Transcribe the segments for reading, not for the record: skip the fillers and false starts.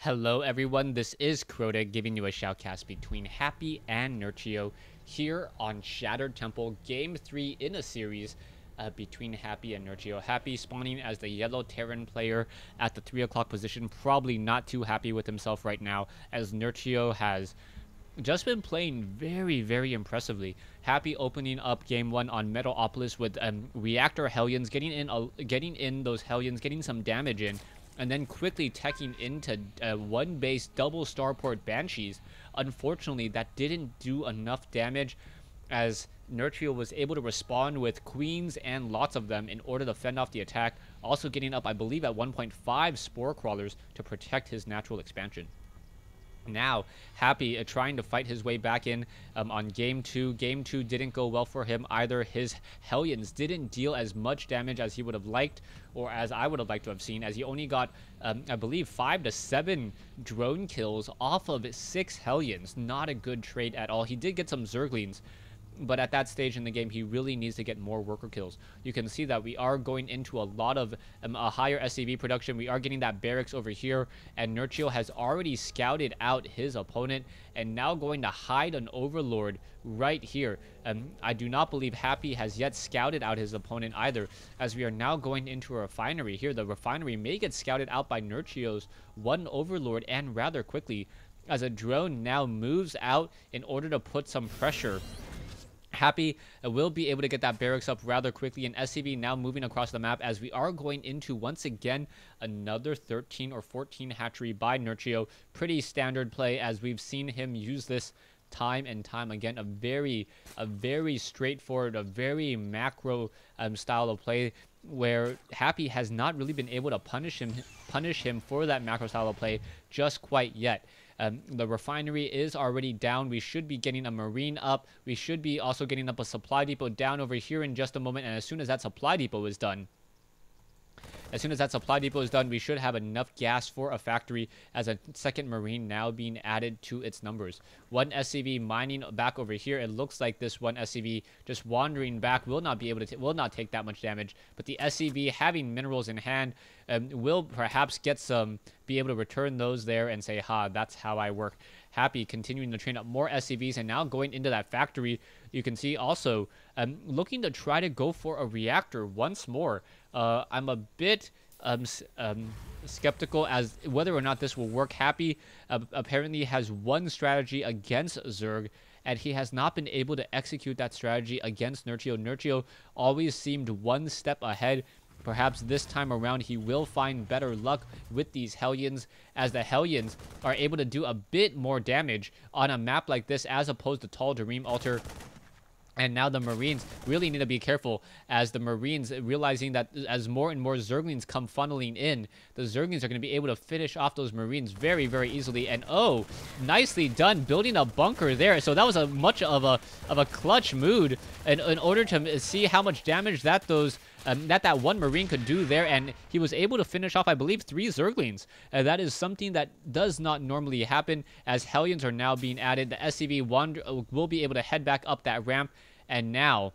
Hello everyone, this is Crota giving you a shoutcast between Happy and Nerchio here on Shattered Temple, Game 3 in a series between Happy and Nerchio. Happy spawning as the yellow Terran player at the 3 o'clock position, probably not too happy with himself right now, as Nerchio has just been playing very impressively. Happy opening up game 1 on Metalopolis with reactor Hellions, getting in those Hellions, getting some damage in, and then quickly teching into one base double starport Banshees. Unfortunately, that didn't do enough damage as Nerchio was able to respond with queens and lots of them in order to fend off the attack, also getting up, I believe, at 1.5 spore crawlers to protect his natural expansion. Now, Happy trying to fight his way back in on Game 2. Game 2 didn't go well for him either. His Hellions didn't deal as much damage as he would have liked, or as I would have liked to have seen, as he only got, I believe, 5 to 7 drone kills off of 6 Hellions. Not a good trade at all. He did get some Zerglings, but at that stage in the game, he really needs to get more worker kills. You can see that we are going into a lot of a higher SCV production. We are getting that barracks over here, and Nerchio has already scouted out his opponent, and now going to hide an Overlord right here. I do not believe Happy has yet scouted out his opponent either, as we are now going into a refinery here. The refinery may get scouted out by Nerchio's one Overlord, and rather quickly, as a drone now moves out in order to put some pressure. Happy will be able to get that barracks up rather quickly, and SCV now moving across the map as we are going into, once again, another 13 or 14 hatchery by Nerchio. Pretty standard play, as we've seen him use this time and time again. A very straightforward, a very macro style of play, where Happy has not really been able to punish him for that macro style of play just quite yet. The refinery is already down. We should be getting a marine up. We should be also getting up a supply depot down over here in just a moment. And as soon as that supply depot is done, we should have enough gas for a factory, as a second marine now being added to its numbers. One SCV mining back over here. It looks like this one SCV just wandering back will not take that much damage, but the SCV having minerals in hand will perhaps be able to return those there and say, ha, that's how I work. Happy continuing to train up more SCVs, and now going into that factory. You can see also looking to try to go for a reactor once more. I'm a bit skeptical as whether or not this will work. Happy apparently has one strategy against Zerg, and he has not been able to execute that strategy against Nerchio. Nerchio always seemed one step ahead. Perhaps this time around he will find better luck with these Hellions, as the Hellions are able to do a bit more damage on a map like this as opposed to Tall Dream Altar. And now the Marines really need to be careful, as the Marines realizing that as more and more Zerglings come funneling in, the Zerglings are going to be able to finish off those Marines very very easily. And oh, nicely done building a bunker there. So that was a much of a clutch mood in order to see how much damage that that one Marine could do there, and he was able to finish off, I believe, 3 Zerglings. That is something that does not normally happen, as Hellions are now being added. The SCV will be able to head back up that ramp, and now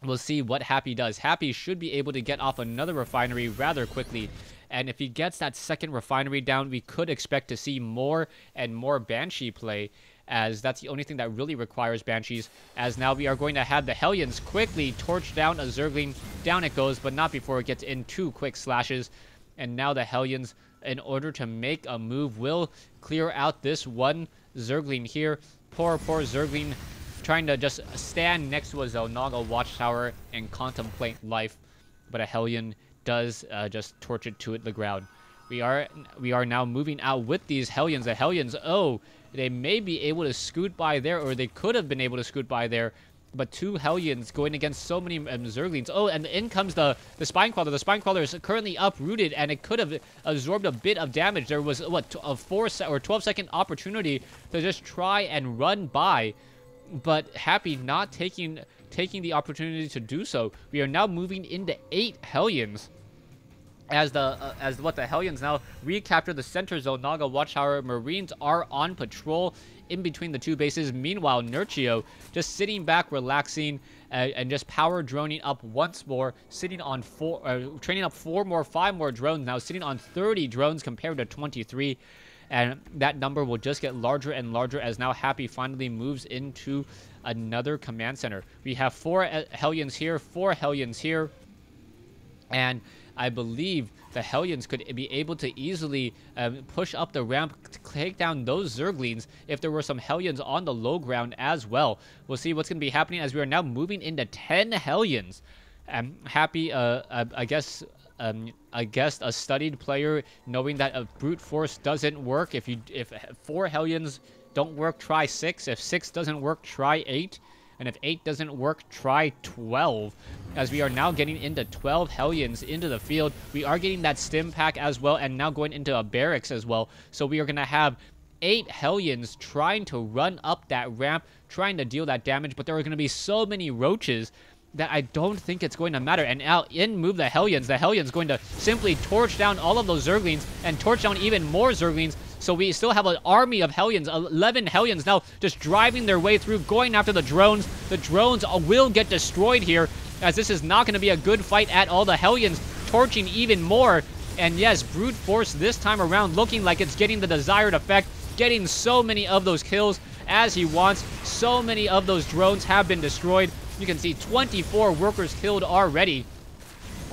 we'll see what Happy does. Happy should be able to get off another refinery rather quickly, and if he gets that second refinery down, we could expect to see more and more Banshee play, as that's the only thing that really requires Banshees. As now we are going to have the Hellions quickly torch down a Zergling. Down it goes, but not before it gets in 2 quick slashes. And now the Hellions, in order to make a move, will clear out this one Zergling here. Poor Zergling, trying to just stand next to a Zelnaga watchtower and contemplate life, but a Hellion does just torch it to the ground. We are now moving out with these Hellions. The Hellions, oh, they may be able to scoot by there, or they could have been able to scoot by there, but 2 Hellions going against so many Zerglings. Oh, and in comes the Spine Crawler. The Spine Crawler is currently uprooted, and it could have absorbed a bit of damage. There was, what, a 4 or 12-second opportunity to just try and run by, but Happy not taking the opportunity to do so. We are now moving into 8 Hellions. as what the Hellions now recapture the center zone. Naga Watchtower Marines are on patrol in between the two bases. Meanwhile, Nerchio just sitting back, relaxing, and just power droning up once more, sitting on training up 5 more drones now, sitting on 30 drones compared to 23. And that number will just get larger and larger as now Happy finally moves into another command center. We have 4 Hellions here, 4 Hellions here, and I believe the Hellions could be able to easily push up the ramp, take down those Zerglings if there were some Hellions on the low ground as well. We'll see what's going to be happening as we are now moving into 10 Hellions. Happy, I guess a studied player, knowing that a brute force doesn't work. If 4 Hellions don't work, try 6. If 6 doesn't work, try 8. And if 8 doesn't work, try 12. As we are now getting into 12 Hellions into the field. We are getting that stim pack as well, and now going into a barracks as well. So we are going to have 8 Hellions trying to run up that ramp, trying to deal that damage. But there are going to be so many roaches that I don't think it's going to matter. And now in move the Hellions. The Hellions going to simply torch down all of those Zerglings and torch down even more Zerglings. So we still have an army of Hellions, 11 Hellions now just driving their way through, going after the drones. The drones will get destroyed here, as this is not going to be a good fight at all. The Hellions torching even more. And yes, brute force this time around looking like it's getting the desired effect, getting so many of those kills as he wants. So many of those drones have been destroyed. You can see 24 workers killed already,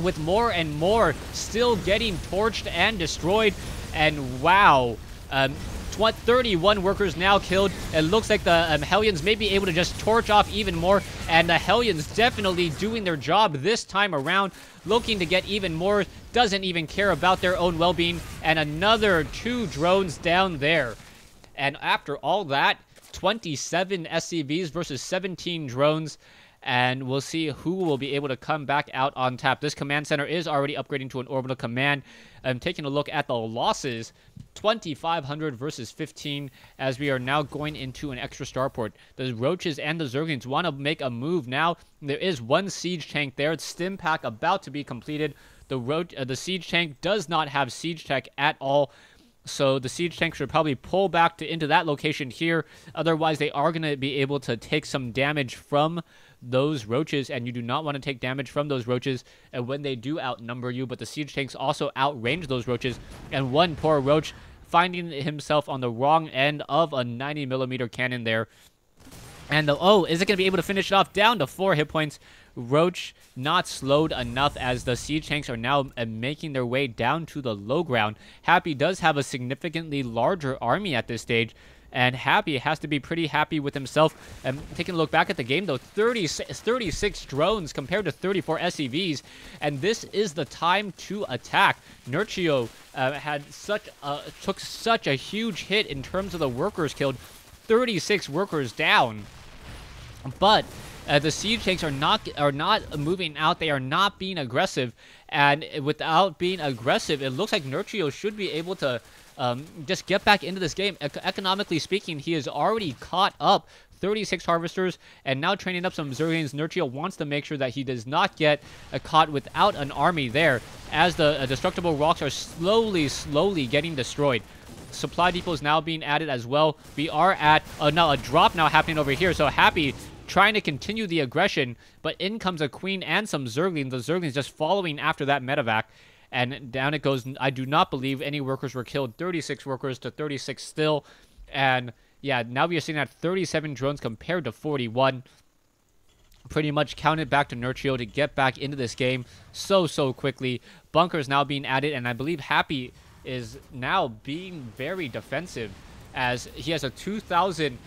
with more and more still getting torched and destroyed. And wow, 31 workers now killed. It looks like the Hellions may be able to just torch off even more, and the Hellions definitely doing their job this time around, looking to get even more, doesn't even care about their own well-being. And another 2 drones down there. And after all that, 27 SCVs versus 17 drones. And we'll see who will be able to come back out on top. This command center is already upgrading to an orbital command. I'm taking a look at the losses. 2,500 versus 15, as we are now going into an extra starport. The Roaches and the Zerglings want to make a move now. There is 1 siege tank there. It's stim pack about to be completed. The siege tank does not have siege tech at all. So the siege tank should probably pull back into that location here. Otherwise, they are going to be able to take some damage from those Roaches, and you do not want to take damage from those Roaches and when they do outnumber you. But the siege tanks also outrange those Roaches, and one poor Roach finding himself on the wrong end of a 90mm cannon there. And is it going to be able to finish it off? Down to 4 hit points. Roach not slowed enough, as the siege tanks are now making their way down to the low ground. Happy does have a significantly larger army at this stage, and Happy has to be pretty happy with himself. Taking a look back at the game, though, 36 drones compared to 34 SCVs, and this is the time to attack. Nerchio took such a huge hit in terms of the workers killed, 36 workers down. But the siege tanks are not moving out. They are not being aggressive, and without being aggressive, it looks like Nerchio should be able to just get back into this game. Economically speaking, he has already caught up 36 harvesters and now training up some Zerglings. Nerchio wants to make sure that he does not get caught without an army there, as the destructible rocks are slowly getting destroyed. Supply depots now being added as well. We are at now a drop now happening over here. So Happy trying to continue the aggression, but in comes a queen and some Zerglings. The Zerglings just following after that medevac, and down it goes. I do not believe any workers were killed. 36 workers to 36 still. And yeah, now we are sitting at 37 drones compared to 41. Pretty much counted back to Nerchio to get back into this game so quickly. Bunkers now being added, and I believe Happy is now being very defensive, as he has a 2,000.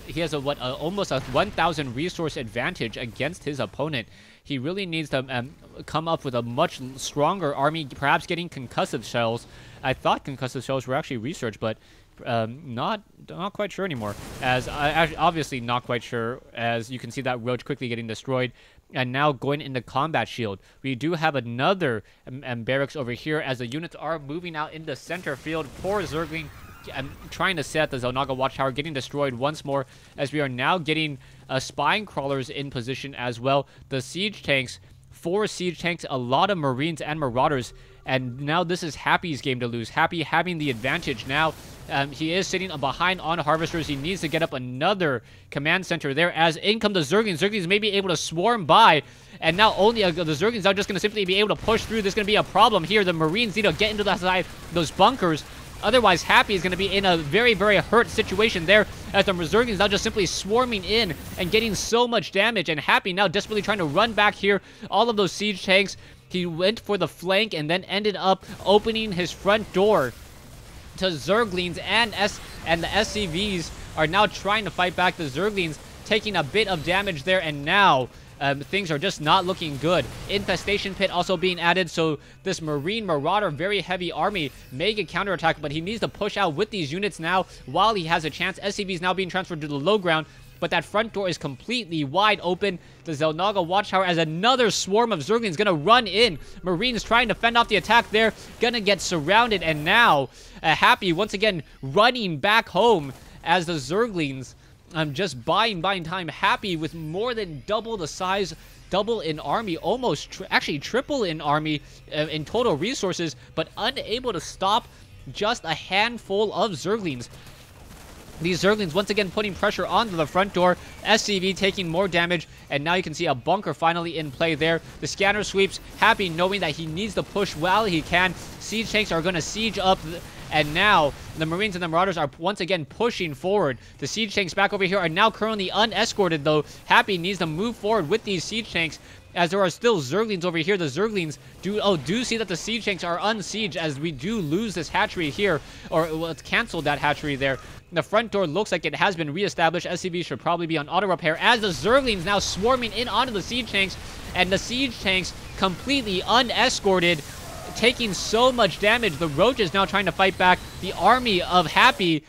He has almost a 1,000 resource advantage against his opponent. He really needs to come up with a much stronger army, perhaps getting concussive shells. I thought concussive shells were actually researched, but not quite sure anymore. As obviously not quite sure, as you can see that Roach quickly getting destroyed. And now going into combat shield. We do have another barracks over here, as the units are moving out into center field. Poor Zergling trying to set the Zelnaga Watchtower, getting destroyed once more, as we are now getting spine crawlers in position as well. The siege tanks, 4 siege tanks, a lot of Marines and Marauders, And now this is Happy's game to lose. Happy having the advantage now. He is sitting behind on Harvesters. He needs to get up another command center there as in come the Zerglings. Zerglings may be able to swarm by. And now only the Zerglings are just going to simply be able to push through. There's going to be a problem here. The Marines need to get into the side, those bunkers. Otherwise, Happy is going to be in a very, very hurt situation there as the Zerglings now just simply swarming in and getting so much damage. And Happy now desperately trying to run back here. All of those siege tanks. He went for the flank and then ended up opening his front door to Zerglings and the SCVs are now trying to fight back. The Zerglings taking a bit of damage there, and now things are just not looking good. Infestation Pit also being added, so this Marine Marauder, very heavy army, may get counterattacked, but he needs to push out with these units now while he has a chance. SCVs now being transferred to the low ground, but that front door is completely wide open. The Xel'Naga Watchtower as another swarm of Zerglings gonna run in. Marines trying to fend off the attack there, gonna get surrounded, and now Happy once again running back home as the Zerglings just buying time. Happy with more than double the size, double in army, almost actually triple in army in total resources, but unable to stop just a handful of Zerglings. These Zerglings once again putting pressure onto the front door. SCV taking more damage, and now you can see a bunker finally in play there. The scanner sweeps. Happy knowing that he needs to push while he can. Siege tanks are going to siege up, and now the Marines and the Marauders are once again pushing forward. The siege tanks back over here are now currently unescorted, though. Happy needs to move forward with these siege tanks, as there are still Zerglings over here. The Zerglings do see that the siege tanks are unsieged, as we do lose this hatchery here, or let's cancel that hatchery there. The front door looks like it has been reestablished. SCV should probably be on auto repair as the Zerglings now swarming in onto the siege tanks, and the siege tanks completely unescorted, taking so much damage. The Roaches now trying to fight back. The army of Happy.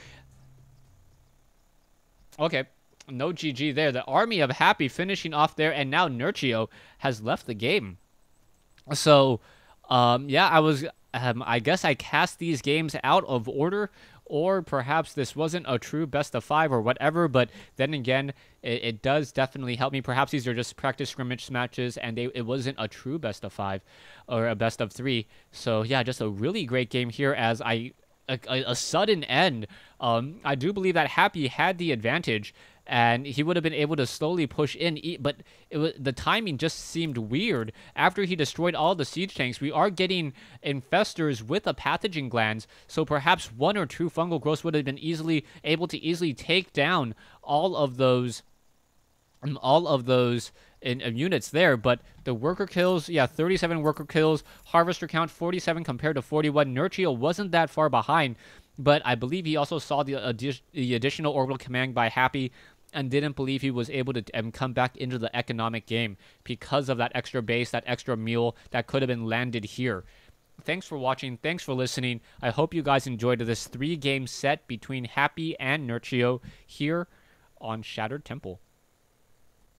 Okay. No GG there. The army of Happy finishing off there, and now Nerchio has left the game. So, yeah, I guess I cast these games out of order, or perhaps this wasn't a true best of 5 or whatever, but then again, it does definitely help me. Perhaps these are just practice scrimmage matches, and it wasn't a true best of 5 or a best of 3. So, yeah, just a really great game here as a sudden end. I do believe that Happy had the advantage, and he would have been able to slowly push in, but the timing just seemed weird. After he destroyed all the siege tanks, we are getting infestors with a pathogen glands, so perhaps 1 or 2 fungal growths would have been able to easily take down all of those units there. But the worker kills, yeah, 37 worker kills, harvester count 47 compared to 41. Nerchio wasn't that far behind, but I believe he also saw the additional orbital command by Happy and didn't believe he was able to come back into the economic game because of that extra base, that extra mule that could have been landed here. Thanks for watching. Thanks for listening. I hope you guys enjoyed this 3-game set between Happy and Nerchio here on Shattered Temple.